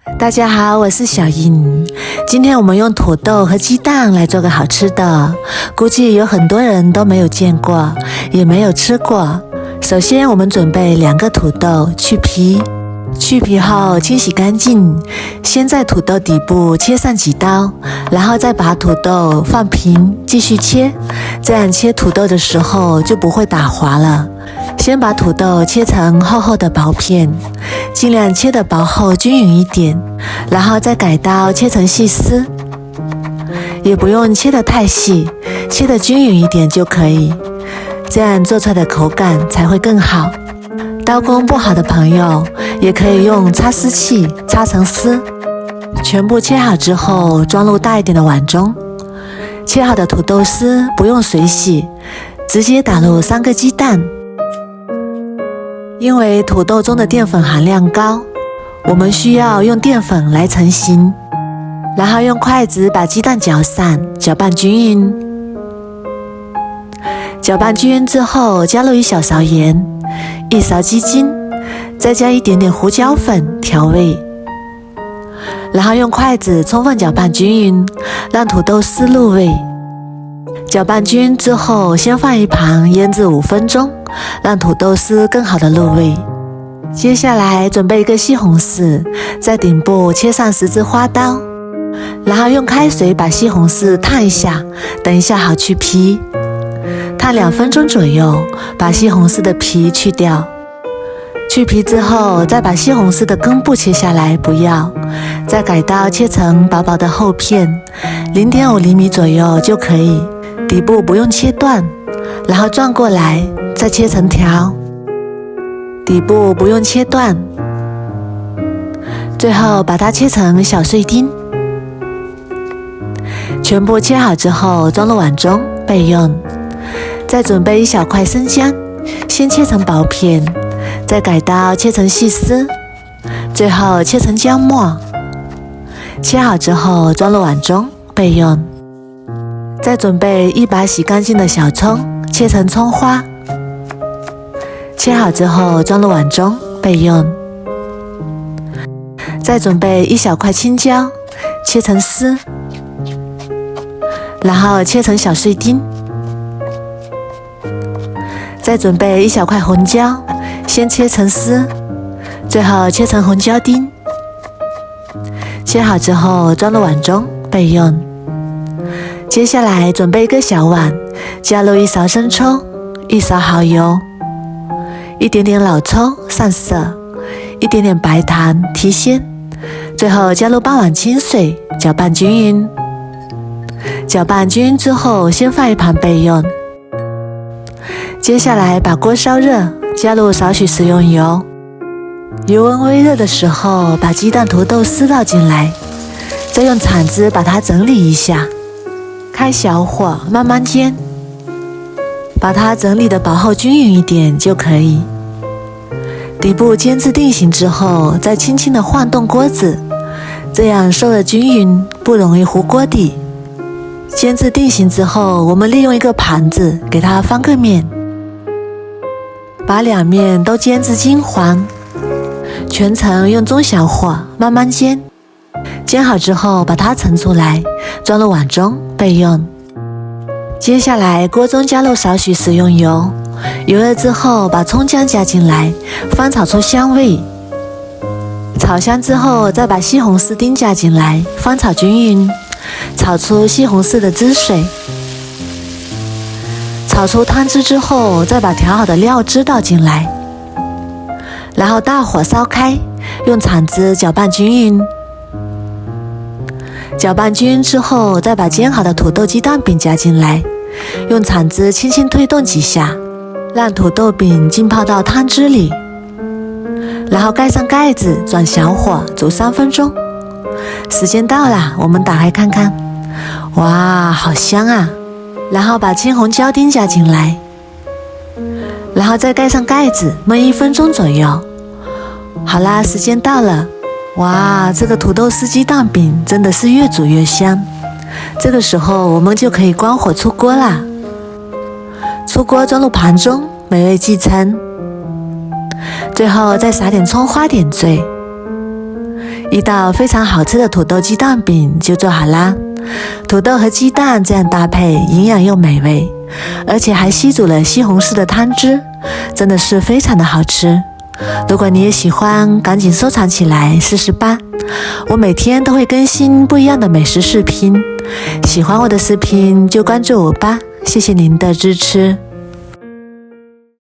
大家好，我是小英。今天我们用土豆和鸡蛋来做个好吃的，估计有很多人都没有见过，也没有吃过。首先我们准备2个土豆，去皮。去皮后清洗干净，先在土豆底部切上几刀，然后再把土豆放平，继续切，这样切土豆的时候就不会打滑了。先把土豆切成厚厚的薄片，尽量切得薄厚均匀一点，然后再改刀切成细丝，也不用切得太细，切得均匀一点就可以，这样做出来的口感才会更好。刀工不好的朋友也可以用擦丝器擦成丝。全部切好之后装入大一点的碗中，切好的土豆丝不用水洗，直接打入3个鸡蛋。因为土豆中的淀粉含量高，我们需要用淀粉来成型，然后用筷子把鸡蛋搅散，搅拌均匀。搅拌均匀之后加入1小勺盐，1勺鸡精，再加一点点胡椒粉调味，然后用筷子充分搅拌均匀，让土豆丝入味。搅拌均匀之后，先放一旁腌制5分钟，让土豆丝更好的入味。接下来准备一个西红柿，在顶部切上10字花刀，然后用开水把西红柿烫一下，等一下好去皮。烫2分钟左右，把西红柿的皮去掉。去皮之后，再把西红柿的根部切下来，不要，再改刀切成薄薄的厚片，0.5厘米左右就可以，底部不用切断，然后转过来，再切成条，底部不用切断，最后把它切成小碎丁。全部切好之后装入碗中备用。再准备1小块生姜，先切成薄片，再改刀切成细丝，最后切成姜末。切好之后装入碗中备用。再准备1把洗干净的小葱，切成葱花，切好之后装入碗中备用。再准备1小块青椒，切成丝，然后切成小碎丁。再准备1小块红椒，先切成丝，最后切成红椒丁。切好之后装入碗中备用。接下来准备1个小碗，加入1勺生抽，1勺蚝油，一点点老抽上色，一点点白糖提鲜，最后加入半碗清水，搅拌均匀。搅拌均匀之后先放一旁备用。接下来把锅烧热，加入少许食用油，油温微热的时候把鸡蛋土豆丝倒进来，再用铲子把它整理一下，开小火慢慢煎，把它整理的薄厚均匀一点就可以。底部煎至定型之后，再轻轻的晃动锅子，这样受热均匀，不容易糊锅底。煎至定型之后，我们利用一个盘子给它翻个面，把2面都煎至金黄，全程用中小火慢慢煎。煎好之后把它盛出来，装入碗中备用。接下来锅中加入少许食用油，油热之后把葱姜加进来，翻炒出香味。炒香之后再把西红柿丁加进来，翻炒均匀，炒出西红柿的汁水。炒出汤汁之后，再把调好的料汁倒进来，然后大火烧开，用铲子搅拌均匀。搅拌均匀之后，再把煎好的土豆鸡蛋饼加进来，用铲子轻轻推动几下，让土豆饼浸泡到汤汁里，然后盖上盖子，转小火煮3分钟。时间到了，我们打开看看，哇，好香啊！然后把青红椒丁加进来，然后再盖上盖子焖1分钟左右。好啦，时间到了，哇，这个土豆丝鸡蛋饼真的是越煮越香。这个时候我们就可以关火出锅啦。出锅装入盘中，美味继承。最后再撒点葱花点缀，一道非常好吃的土豆鸡蛋饼就做好啦。土豆和鸡蛋这样搭配，营养又美味，而且还吸煮了西红柿的汤汁，真的是非常的好吃。如果你也喜欢，赶紧收藏起来试试吧。我每天都会更新不一样的美食视频，喜欢我的视频就关注我吧，谢谢您的支持。